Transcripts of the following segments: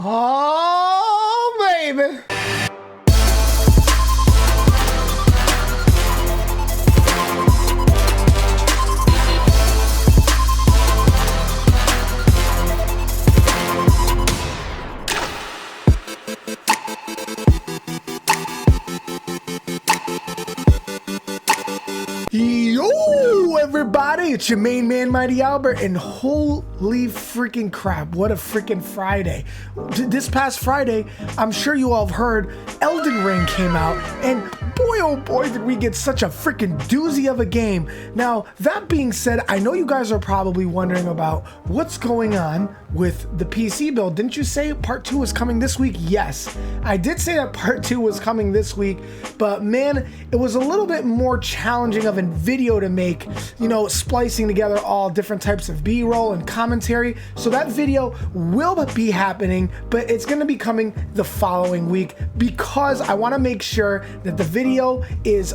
Oh, baby. Yo, everybody, it's your main man, Mighty Albert, and holy freaking crap, what a freaking Friday. This past Friday, I'm sure you all have heard, Elden Ring came out, and boy, oh boy, did we get such a freaking doozy of a game. Now, that being said, I know you guys are probably wondering about what's going on with the PC build. Didn't you say part 2 was coming this week? Yes, I did say that part 2 was coming this week, but man, it was a little bit more challenging of a video to make, you know, splicing together all different types of B-roll and commentary. So that video will be happening, but it's going to be coming the following week because I want to make sure that the video is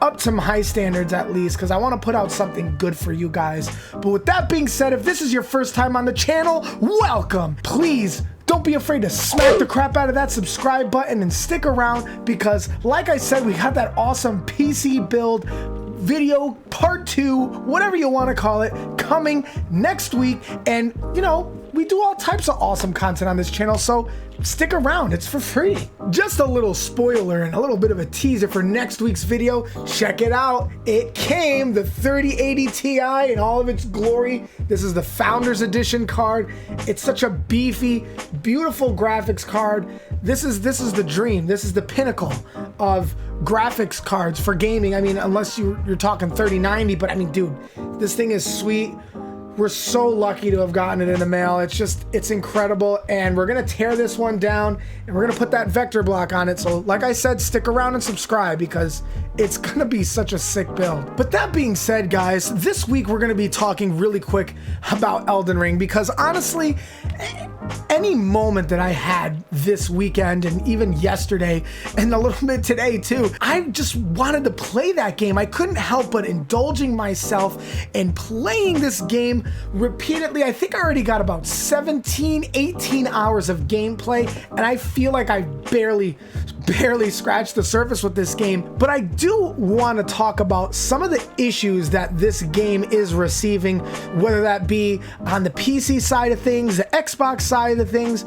up to my standards, at least, because I want to put out something good for you guys. But with that being said, if this is your first time on the channel, welcome. Please don't be afraid to smack the crap out of that subscribe button and stick around because, like I said, we got that awesome PC build video part 2, whatever you want to call it, coming next week. And you know, we do all types of awesome content on this channel, so stick around, it's for free. Just a little spoiler and a little bit of a teaser for next week's video. Check it out, it came, the 3080 Ti in all of its glory. This is the Founders Edition card. It's such a beefy, beautiful graphics card. This is the dream. This is the pinnacle of graphics cards for gaming. I mean, unless you're talking 3090, but I mean, dude, this thing is sweet. We're so lucky to have gotten it in the mail. It's incredible. And we're going to tear this one down and we're going to put that vector block on it. So like I said, stick around and subscribe because it's going to be such a sick build. But that being said, guys, this week we're going to be talking really quick about Elden Ring because honestly, any moment that I had this weekend and even yesterday and a little bit today too, I just wanted to play that game. I couldn't help but indulging myself in playing this game repeatedly. I think I already got about 17, 18 hours of gameplay, and I feel like I barely scratched the surface with this game. But I do want to talk about some of the issues that this game is receiving, whether that be on the PC side of things, the Xbox side of things,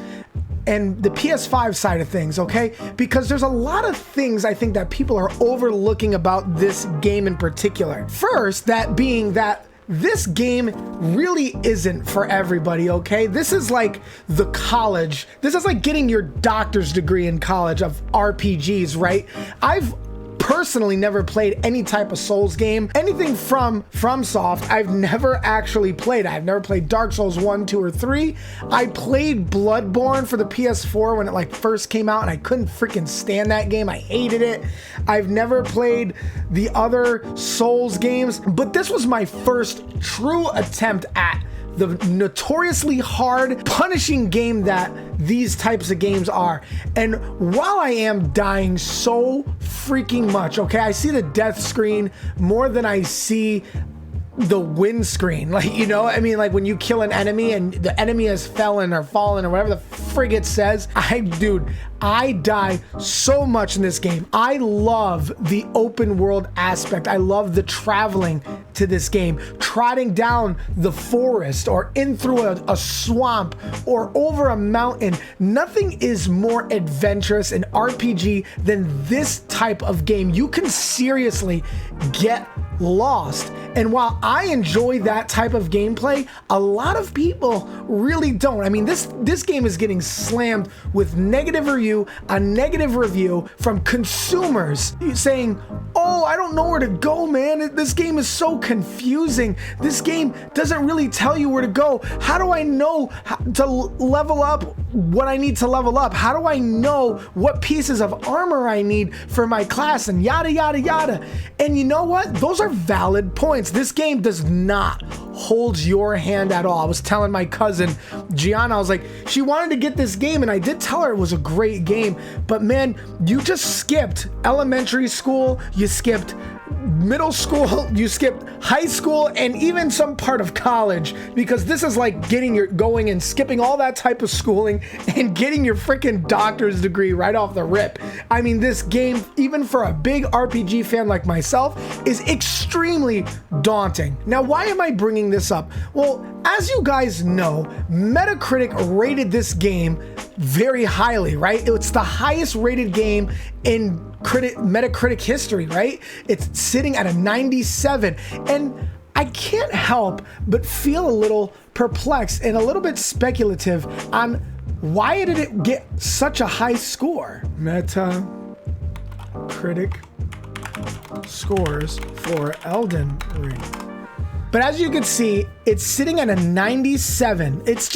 and the PS5 side of things, okay? Because there's a lot of things I think that people are overlooking about this game in particular. First, that being that this game really isn't for everybody, okay? This is like the college. This is like getting your doctor's degree in college of RPGs, right? I've personally never played any type of Souls game. Anything from FromSoft, I've never actually played. I've never played Dark Souls 1, 2, or 3. I played Bloodborne for the PS4 when it like first came out and I couldn't freaking stand that game. I hated it. I've never played the other Souls games, but this was my first true attempt at the notoriously hard, punishing game that these types of games are. And while I am dying so freaking much, okay, I see the death screen more than I see the win screen. Like, you know, I mean, like when you kill an enemy and the enemy has fallen or whatever the frig it says, I die so much in this game. I love the open world aspect. I love the traveling to this game, trotting down the forest or in through a swamp or over a mountain. Nothing is more adventurous and RPG than this type of game. You can seriously get lost. And while I enjoy that type of gameplay, a lot of people really don't. I mean, this game is getting slammed with negative review from consumers saying, oh, I don't know where to go, man. This game is so confusing. This game doesn't really tell you where to go. How do I know how to level up what I need to level up? How do I know what pieces of armor I need for my class and yada, yada, yada? And you know what? Those are valid points. This game does not hold your hand at all. I was telling my cousin Gianna, I was like, she wanted to get this game and I did tell her it was a great game, but man, you just skipped elementary school, you skipped middle school, you skipped high school, and even some part of college, because this is like going and skipping all that type of schooling and getting your freaking doctor's degree right off the rip. I mean, this game, even for a big RPG fan like myself, is extremely daunting. Now, why am I bringing this up? Well, as you guys know, Metacritic rated this game very highly, right? It's the highest rated game in Metacritic history, right? It's sitting at a 97, and I can't help but feel a little perplexed and a little bit speculative on why did it get such a high score? Metacritic scores for Elden Ring. But as you can see, it's sitting at a 97. It's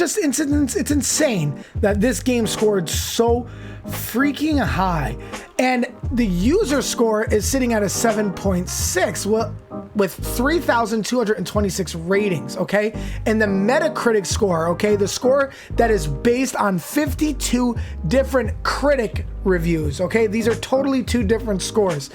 insane that this game scored so freaking high. And the user score is sitting at a 7.6, well, with 3,226 ratings, okay? And the Metacritic score, okay, the score that is based on 52 different critic reviews, okay? These are totally two different scores.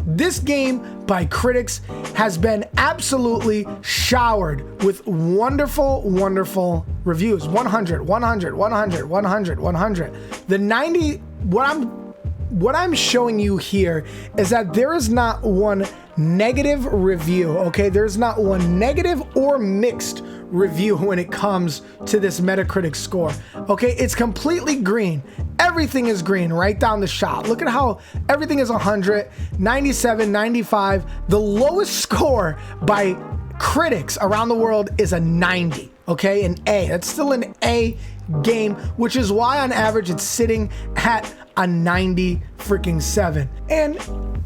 This game by critics has been absolutely showered with wonderful, wonderful reviews. 100, 100, 100, 100, 100. The 90, what I'm showing you here is that there is not one negative review, okay? There's not one negative or mixed review when it comes to this Metacritic score, okay? It's completely green. Everything is green right down the shot. Look at how everything is 100, 97, 95. The lowest score by critics around the world is a 90, okay? An A. That's still an A game, which is why on average it's sitting at a 90 freaking 7. And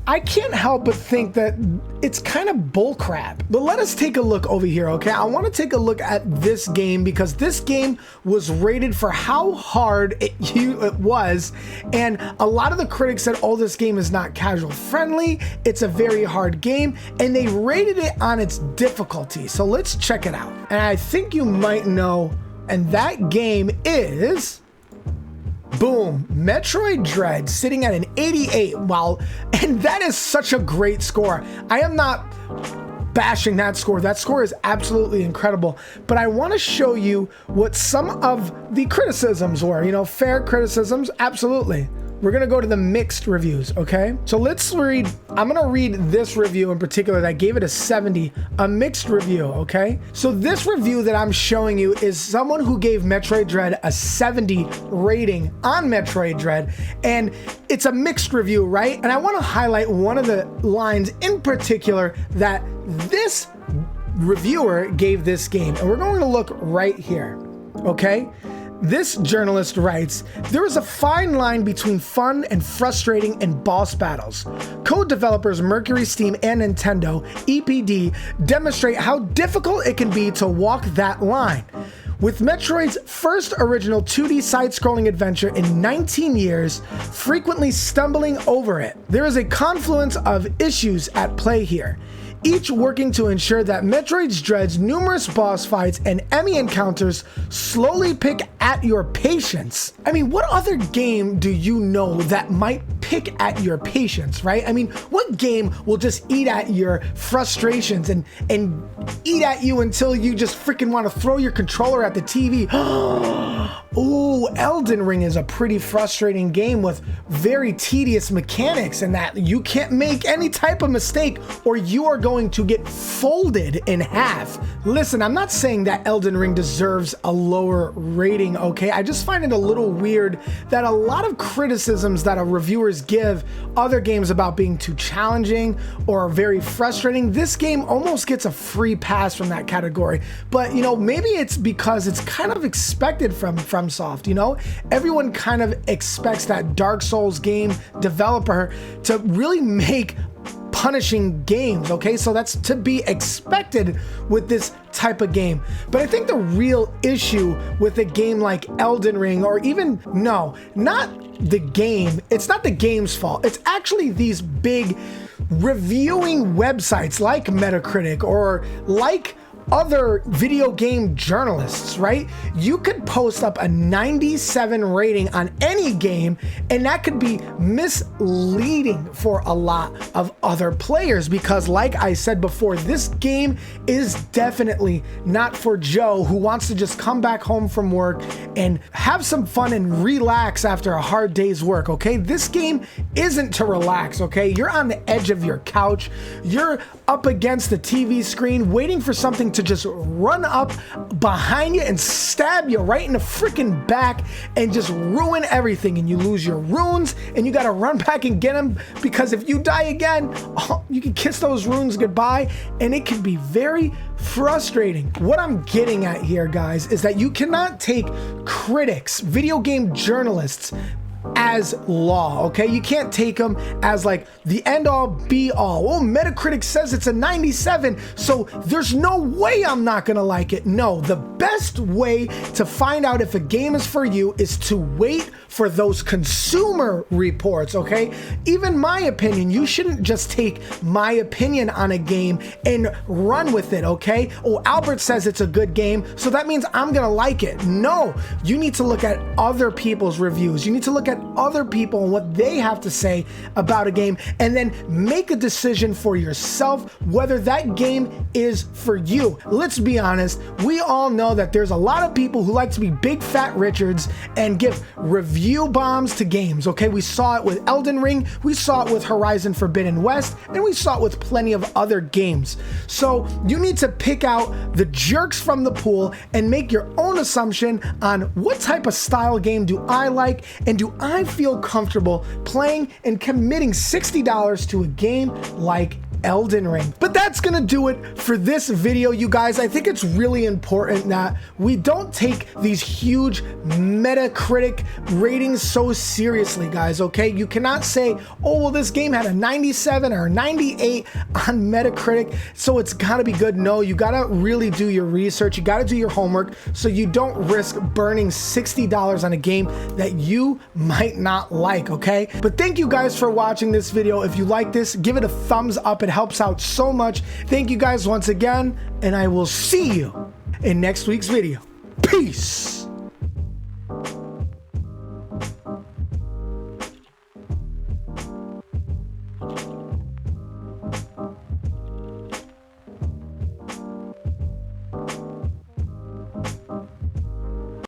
I can't help but think that it's kind of bullcrap. But let us take a look over here, okay? I want to take a look at this game because this game was rated for how hard it was. And a lot of the critics said, oh, this game is not casual friendly. It's a very hard game. And they rated it on its difficulty. So let's check it out. And I think you might know, and that game is... boom, Metroid Dread sitting at an 88. Wow, and that is such a great score. I am not bashing that score. That score is absolutely incredible. But I want to show you what some of the criticisms were. You know, fair criticisms, absolutely. We're going to go to the mixed reviews, okay? So let's read, I'm going to read this review in particular that gave it a 70, a mixed review, okay? So this review that I'm showing you is someone who gave Metroid Dread a 70 rating on Metroid Dread, and it's a mixed review, right? And I want to highlight one of the lines in particular that this reviewer gave this game, and we're going to look right here, okay? This journalist writes, there is a fine line between fun and frustrating in boss battles. Code developers Mercury Steam and Nintendo, EPD, demonstrate how difficult it can be to walk that line. With Metroid's first original 2D side-scrolling adventure in 19 years, frequently stumbling over it, there is a confluence of issues at play here, each working to ensure that Metroid Dread's numerous boss fights and enemy encounters slowly pick at your patience. I mean, what other game do you know that might pick at your patience, right? I mean, what game will just eat at your frustrations and eat at you until you just freaking want to throw your controller at the TV? Ooh, Elden Ring is a pretty frustrating game with very tedious mechanics, and that you can't make any type of mistake or you are going to get folded in half. Listen, I'm not saying that Elden Ring deserves a lower rating, okay? I just find it a little weird that a lot of criticisms that reviewers give other games about being too challenging or very frustrating, this game almost gets a free pass from that category. But, you know, maybe it's because it's kind of expected from FromSoft, you know? Everyone kind of expects that Dark Souls game developer to really make punishing games, okay? So that's to be expected with this type of game. But I think the real issue with a game like Elden Ring, or even, no, not the game, it's not the game's fault. It's actually these big reviewing websites like Metacritic or like other video game journalists, right? You could post up a 97 rating on any game, and that could be misleading for a lot of other players because, like I said before, this game is definitely not for Joe who wants to just come back home from work and have some fun and relax after a hard day's work, okay? This game isn't to relax, okay? You're on the edge of your couch. You're up against the TV screen waiting for something to just run up behind you and stab you right in the freaking back and just ruin everything, and you lose your runes and you gotta run back and get them because if you die again, you can kiss those runes goodbye, and it can be very frustrating. What I'm getting at here, guys, is that you cannot take critics, video game journalists, as law, okay? You can't take them as like the end all be all. Oh, Metacritic says it's a 97, so there's no way I'm not gonna like it. No, the best way to find out if a game is for you is to wait for those consumer reports, okay? Even my opinion, you shouldn't just take my opinion on a game and run with it, okay? Oh, Albert says it's a good game, so that means I'm gonna like it. No, you need to look at other people's reviews. You need to look at other people and what they have to say about a game, and then make a decision for yourself whether that game is for you. Let's be honest, we all know that there's a lot of people who like to be big fat Richards and give review bombs to games, okay? We saw it with Elden Ring, we saw it with Horizon Forbidden West, and we saw it with plenty of other games. So you need to pick out the jerks from the pool and make your own assumption on what type of style game do I like, and do I feel comfortable playing and committing $60 to a game like Elden Ring. But that's gonna do it for this video, you guys. I think it's really important that we don't take these huge Metacritic ratings so seriously, guys, okay? You cannot say, oh, well, this game had a 97 or a 98 on Metacritic, so it's gotta be good. No, you gotta really do your research. You gotta do your homework so you don't risk burning $60 on a game that you might not like, okay? But thank you guys for watching this video. If you like this, give it a thumbs up. It helps out so much. Thank you guys once again, and I will see you in next week's video. Peace.